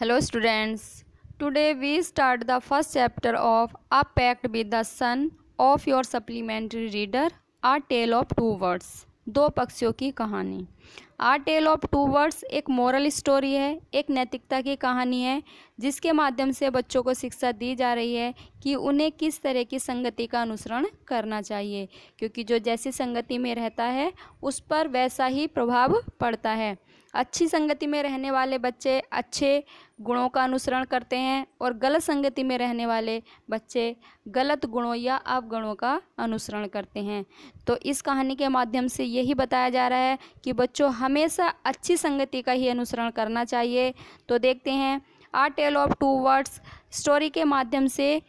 Hello students, today we start the first chapter of A Pact with the Sun of your supplementary reader, A Tale of Two Words, दो पक्षियों की कहानी। A Tale of Two Words एक moral story है, एक नैतिकता की कहानी है जिसके माध्यम से बच्चों को शिक्षा दी जा रही है कि उन्हें किस तरह की संगति का अनुसरण करना चाहिए, क्योंकि जो जैसी संगति में रहता है उस पर वैसा ही प्रभाव पड़ता है। अच्छी संगति में रहने वाले बच्चे अच्छे गुणों का अनुसरण करते हैं और गलत संगति में रहने वाले बच्चे गलत गुणों या अवगुणों का अनुसरण करते हैं। तो इस कहानी के माध्यम से यही बताया जा रहा है कि बच्चों हमेशा अच्छी संगति का ही अनुसरण करना चाहिए। तो देखते हैं a tale of two words story के माध्यम से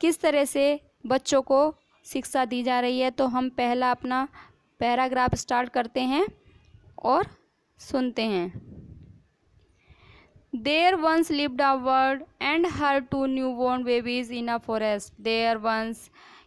किस तरह से बच्चों को शिक्षा दी जा रही है। तो हम पहला अपना पैराग्राफ स्टार्ट करते हैं और सुनते हैं। There once lived a bird and her two newborn babies in a forest. There once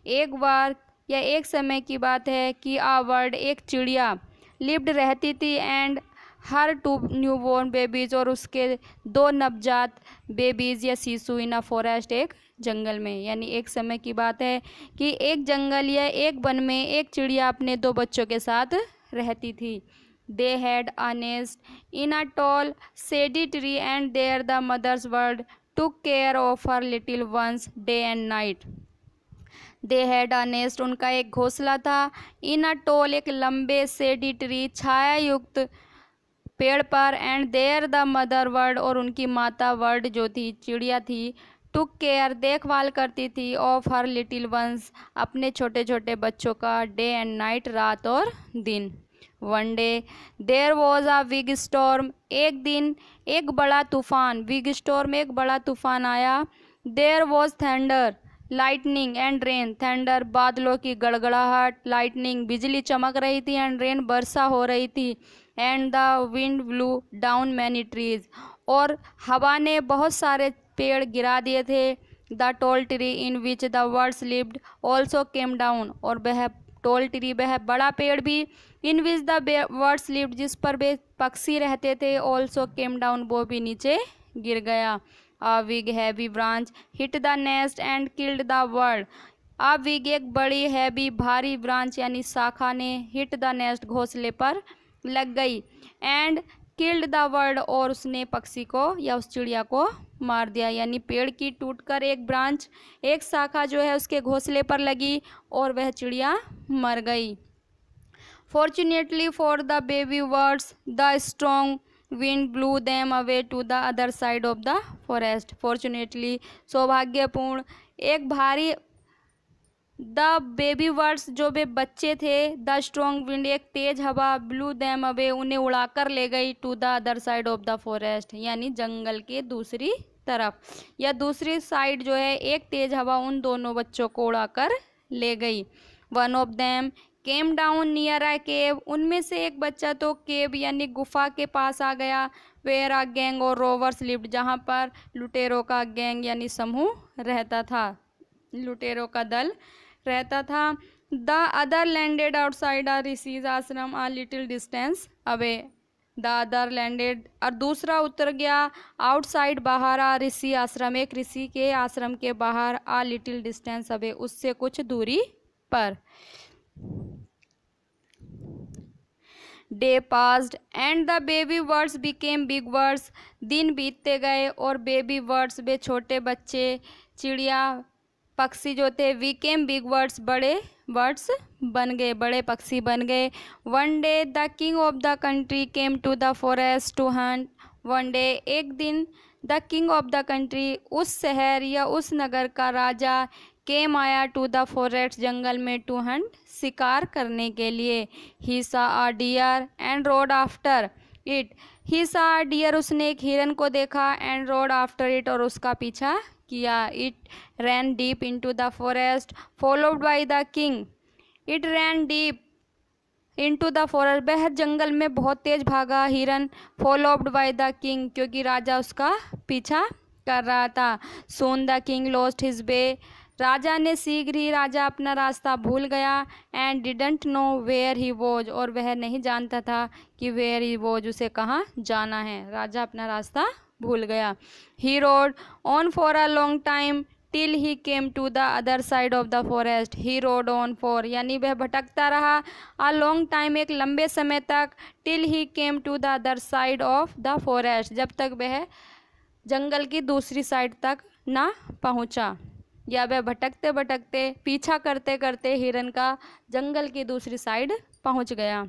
एक बार या एक समय की बात है कि a bird एक चिड़िया lived रहती थी and her two newborn babies और उसके दो नवजात बेबीज या शिशु in a forest एक जंगल में। यानी एक समय की बात है कि एक जंगल या एक वन में एक चिड़िया अपने दो बच्चों के साथ रहती थी। They had a nest in a tall shady tree and there the mother's bird took care of her little ones day and night. They had a nest उनका एक घोंसला था in a tall एक लंबे shady tree छाया युक्त पेड़ पर and there the mother bird और उनकी माता bird जो थी चिड़िया थी took care देखभाल करती थी of her little ones अपने छोटे छोटे बच्चों का day and night रात और दिन। One day there was a big storm एक दिन एक बड़ा तूफान बिग स्टॉर्म एक बड़ा तूफान आया। There was thunder lightning and rain thunder बादलों की गड़गड़ाहट लाइटनिंग बिजली चमक रही थी एंड रेन वर्षा हो रही थी and the wind blue down many trees और हवा ने बहुत सारे पेड़ गिरा दिए थे। The tall tree in which the birds lived also came down और वह टॉल ट्री वह बड़ा पेड़ भी इन विच द बर्ड्स लिव्ड जिस पर वे पक्षी रहते थे ऑल्सो केम डाउन वो भी नीचे गिर गया। A big heavy branch hit the nest and killed the bird a big एक बड़ी हैवी भारी ब्रांच यानी शाखा ने हिट द नेस्ट घोंसले पर लग गई एंड किल्ड द बर्ड और उसने पक्षी को या उस चिड़िया को मार दिया। यानी पेड़ की टूटकर एक ब्रांच एक शाखा जो है उसके घोंसले पर लगी और वह चिड़िया मर गई। Fortunately for the baby birds, the strong wind blew them away to the other side of the forest. Fortunately, सौभाग्यपूर्ण एक भारी द बेबी बर्ड्स जो वे बच्चे थे द स्ट्रॉन्ग विंड एक तेज हवा ब्लू दैम अवे उन्हें उड़ाकर ले गई to the other side of the forest यानी जंगल के दूसरी तरफ या दूसरी साइड जो है एक तेज हवा उन दोनों बच्चों को उड़ाकर ले गई। One of them came down near a cave उनमें से एक बच्चा तो केव यानी गुफा के पास आ गया। वेयर अ गैंग और रोवर्स लिव्ड जहाँ पर लुटेरों का गैंग यानी समूह रहता था लुटेरों का दल रहता था। The other landed outside a rishi's ashram a little distance away the other landed और दूसरा उतर गया आउटसाइड बाहर आ ऋषि आश्रम एक ऋषि के आश्रम के बाहर आ लिटिल डिस्टेंस अवे उससे कुछ दूरी पर। Day passed and the baby birds became big birds दिन बीतते गए और बेबी बर्ड्स वे छोटे बच्चे चिड़िया पक्षी जो थे बिकेम बिग बर्ड्स बड़े बर्ड्स बन गए बड़े पक्षी बन गए। One day the king of the country came to the forest to hunt one day एक दिन the king of the country उस शहर या उस नगर का राजा केम आया टू द फॉरेस्ट जंगल में टू हंट शिकार करने के लिए। He saw a deer and rode after it he saw a dear उसने एक हिरन को देखा एंड रोड आफ्टर इट और उसका पीछा किया। It ran deep into the forest followed by the king it ran deep into the forest वह जंगल में बहुत तेज भागा हिरन फॉलोड बाय द किंग क्योंकि राजा उसका पीछा कर रहा था। Soon the king lost his way राजा ने शीघ्र ही राजा अपना रास्ता भूल गया and didn't know where he was और वह नहीं जानता था कि वेयर ही वॉज उसे कहाँ जाना है। राजा अपना रास्ता भूल गया। He rode on for a long time till he came to the other side of the forest. He rode on for यानी वह भटकता रहा, अ लॉन्ग टाइम एक लंबे समय तक, till he came to the other side of the forest जब तक वह जंगल की दूसरी साइड तक ना पहुंचा, या वह भटकते भटकते पीछा करते करते हिरन का जंगल की दूसरी साइड पहुंच गया।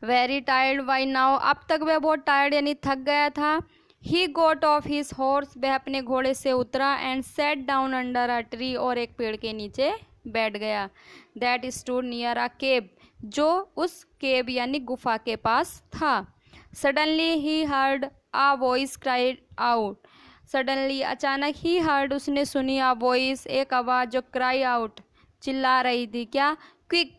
वेरी टायर्ड बाई नाउ अब तक वह बहुत टायर्ड यानी थक गया था। He got off his horse वह अपने घोड़े से उतरा, and sat down under a tree और एक पेड़ के नीचे बैठ गया। That stood near a cave जो उस केव यानी गुफा के पास था। Suddenly he heard a voice cried out suddenly अचानक ही हर्ड उसने सुनी आ वॉइस एक आवाज़ जो क्राई आउट चिल्ला रही थी, क्या? क्विक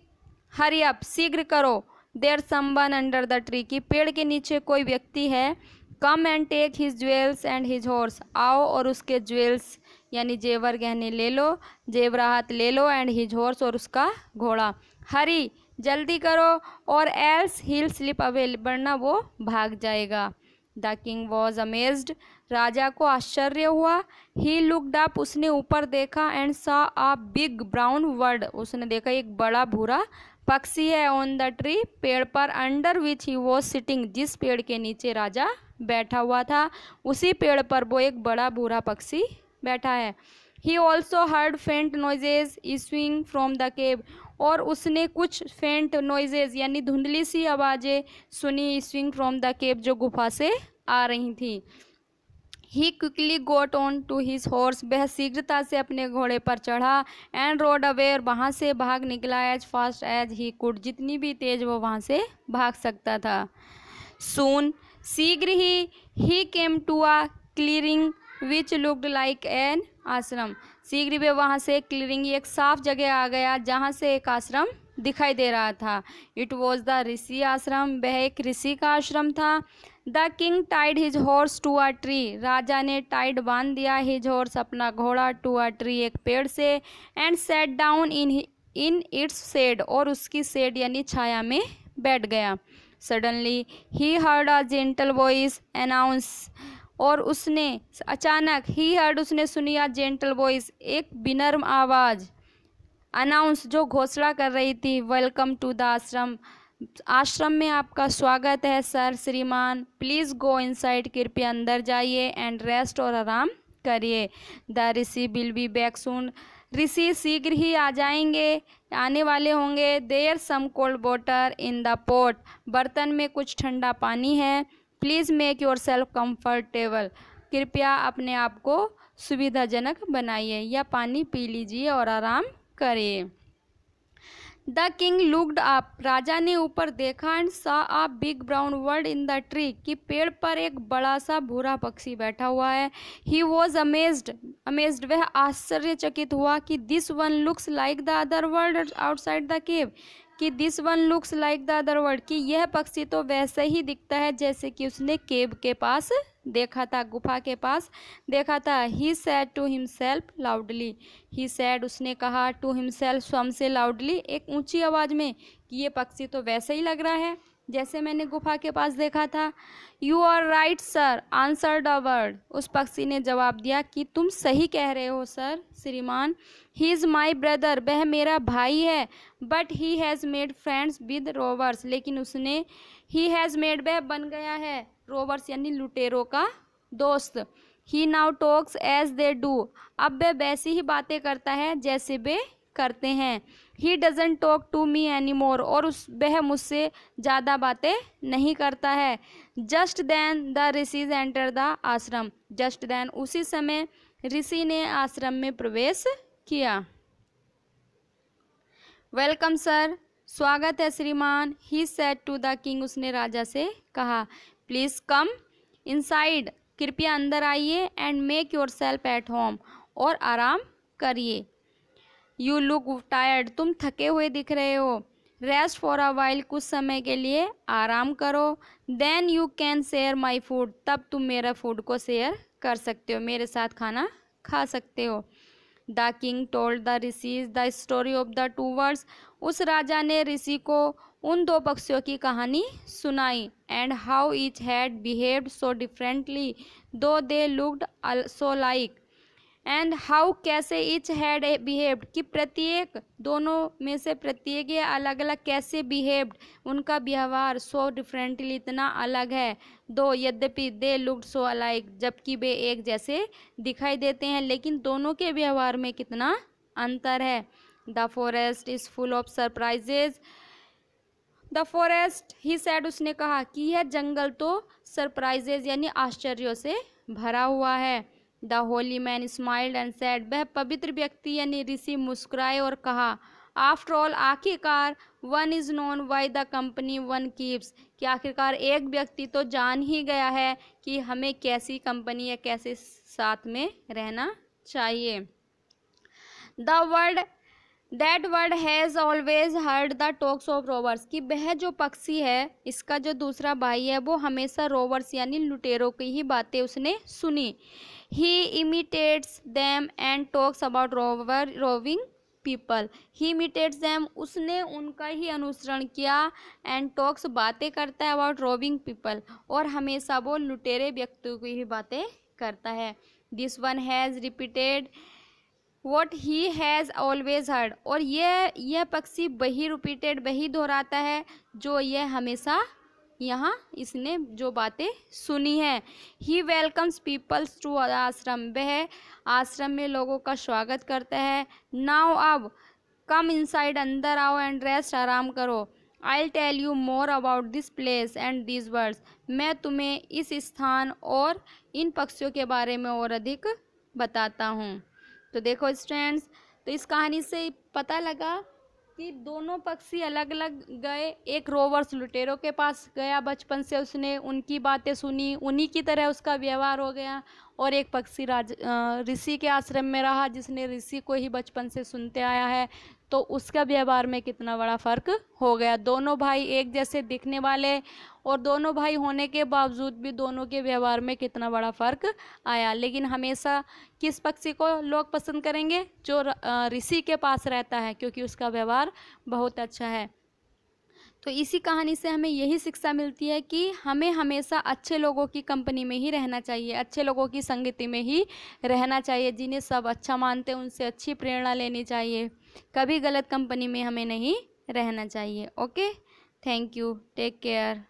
हरी अप शीघ्र करो, there someone under the tree की पेड़ के नीचे कोई व्यक्ति है। Come and take his jewels and his horse आओ और उसके ज्वेल्स यानी जेवर गहने ले लो, जेवरात ले लो, एंड हिज हॉर्स और उसका घोड़ा। हरी जल्दी करो और एल्स हिल स्लिप अवे वरना वो भाग जाएगा। द किंग वॉज अमेज्ड राजा को आश्चर्य हुआ। ही लुक्ड अप उसने ऊपर देखा, and saw a big brown bird उसने देखा एक बड़ा भूरा पक्षी है ऑन द ट्री पेड़ पर, under which he was sitting जिस पेड़ के नीचे राजा बैठा हुआ था उसी पेड़ पर वो एक बड़ा भूरा पक्षी बैठा है। ही ऑल्सो हर्ड फेंट noises issuing from the cave और उसने कुछ फेंट नॉइजेज यानी धुंधली सी आवाज़ें सुनी इशूइंग फ्रॉम द केव जो गुफा से आ रही थी। He quickly got on to his horse वह शीघ्रता से अपने घोड़े पर चढ़ा, एंड रोड अवे और वहाँ से भाग निकला as fast as he could जितनी भी तेज वो वहाँ से भाग सकता था। सून शीघ्र ही came to a clearing which looked like an ashram शीघ्र वे वहाँ से क्लीयरिंग एक साफ जगह आ गया जहाँ से एक आश्रम दिखाई दे रहा था। इट वॉज द ऋषि आश्रम वह एक ऋषि का आश्रम था। The king tied his horse to a tree राजा ने टाइड बांध दिया हिज हॉर्स अपना घोड़ा टू अ ट्री एक पेड़ से, and sat down in its shade और उसकी शेड यानी छाया में बैठ गया। Suddenly he heard a gentle voice announce और उसने अचानक ही हर्ड उसने सुनी अ जेंटल वॉइस एक विनम्र आवाज़ अनाउंस जो घोषणा कर रही थी, वेलकम टू द आश्रम आश्रम में आपका स्वागत है सर श्रीमान, प्लीज़ गो इनसाइड कृपया अंदर जाइए, एंड रेस्ट और आराम करिए। The rishi will be back soon ऋषि शीघ्र ही आ जाएंगे आने वाले होंगे। There some cold water in the pot बर्तन में कुछ ठंडा पानी है। Please make yourself comfortable कृपया अपने आप को सुविधाजनक बनाइए या पानी पी लीजिए और आराम करिए। द किंग लुक्ड अप राजा ने ऊपर देखा, and saw a big brown bird in the tree कि पेड़ पर एक बड़ा सा भूरा पक्षी बैठा हुआ है। ही वॉज अमेज्ड वह आश्चर्यचकित हुआ कि this one looks like the other world outside the cave कि this one looks like the other world कि यह पक्षी तो वैसे ही दिखता है जैसे कि उसने केव के पास देखा था, गुफा के पास देखा था। He said to himself loudly he said उसने कहा टू हिमसेल्फ स्वयं से लाउडली एक ऊंची आवाज़ में कि ये पक्षी तो वैसे ही लग रहा है जैसे मैंने गुफा के पास देखा था। You are right sir answered a bird उस पक्षी ने जवाब दिया कि तुम सही कह रहे हो सर श्रीमान। ही इज़ माई ब्रदर वह मेरा भाई है, but he has made friends with rovers लेकिन उसने ही हैज़ मेड वह बन गया है रोवर्स यानी लुटेरों का दोस्त। He now talks as they do अब वह वैसी ही बातें करता है जैसे वे करते हैं। He doesn't talk to me any more और वह मुझसे ज़्यादा बातें नहीं करता है। Just then the rishis enter the ashram just then उसी समय ऋषि ने आश्रम में प्रवेश किया। वेलकम सर स्वागत है श्रीमान। He said to the king उसने राजा से कहा। प्लीज़ कम इनसाइड कृपया अंदर आइए, and make your self at home और आराम करिए। यू लुक टायर्ड तुम थके हुए दिख रहे हो। रेस्ट फॉर अ वाइल कुछ समय के लिए आराम करो। Then you can share my food तब तुम मेरा फूड को शेयर कर सकते हो, मेरे साथ खाना खा सकते हो। The king told the rishis the story of the two birds. उस राजा ने ऋषि को उन दो पक्षियों की कहानी सुनाई। And how each had behaved so differently though they looked so like. And how कैसे ईच हैड बिहेव्ड कि प्रत्येक, दोनों में से प्रत्येक ये अलग अलग कैसे बिहेव्ड, उनका व्यवहार सो डिफरेंटली इतना अलग है। दो यद्यपि दे लुक्ड सो अलाइक जबकि वे एक जैसे दिखाई देते हैं, लेकिन दोनों के व्यवहार में कितना अंतर है। The forest is full of surprises. The forest he said, उसने कहा कि यह जंगल तो सरप्राइजेज यानी आश्चर्यों से भरा हुआ है। The Holi man smiled and sad, वह पवित्र व्यक्ति यानी ऋषि मुस्कुराए और कहा, आफ्टर ऑल आखिरकार one is known by the company one keeps, कि आखिरकार एक व्यक्ति तो जान ही गया है कि हमें कैसी कंपनी या कैसे साथ में रहना चाहिए। The world that word has always heard the talks of rovers, कि वह जो पक्षी है, इसका जो दूसरा भाई है, वो हमेशा रोवर्स यानी लुटेरों की ही बातें उसने सुनी। He imitates them and talks about roving people. He imitates them, उसने उनका ही अनुसरण किया। एंड टॉक्स, बातें करता है, अबाउट रोविंग पीपल, और हमेशा वो लुटेरे व्यक्तियों की ही बातें करता है। This one has repeated what he has always heard, और यह पक्षी वही रिपीटेड, वही दोहराता है जो यह हमेशा यहाँ इसने जो बातें सुनी हैं। ही वेलकम्स पीपल्स टू आश्रम, वह आश्रम में लोगों का स्वागत करता है। नाउ अब कम इनसाइड, अंदर आओ, एंड रेस्ट, आराम करो। I tell you more about this place and this birds, मैं तुम्हें इस स्थान और इन पक्षियों के बारे में और अधिक बताता हूँ। तो देखो स्टूडेंट्स, तो इस कहानी से पता लगा कि दोनों पक्षी अलग अलग गए। एक रोवर्स लुटेरों के पास गया, बचपन से उसने उनकी बातें सुनी, उन्हीं की तरह उसका व्यवहार हो गया। और एक पक्षी ऋषि के आश्रम में रहा, जिसने ऋषि को ही बचपन से सुनते आया है, तो उसका व्यवहार में कितना बड़ा फ़र्क हो गया। दोनों भाई एक जैसे दिखने वाले, और दोनों भाई होने के बावजूद भी दोनों के व्यवहार में कितना बड़ा फ़र्क आया। लेकिन हमेशा किस पक्षी को लोग पसंद करेंगे? जो ऋषि के पास रहता है, क्योंकि उसका व्यवहार बहुत अच्छा है। तो इसी कहानी से हमें यही शिक्षा मिलती है कि हमें हमेशा अच्छे लोगों की कंपनी में ही रहना चाहिए, अच्छे लोगों की संगति में ही रहना चाहिए, जिन्हें सब अच्छा मानते हैं उनसे अच्छी प्रेरणा लेनी चाहिए। कभी गलत कंपनी में हमें नहीं रहना चाहिए। Okay, thank you, take care.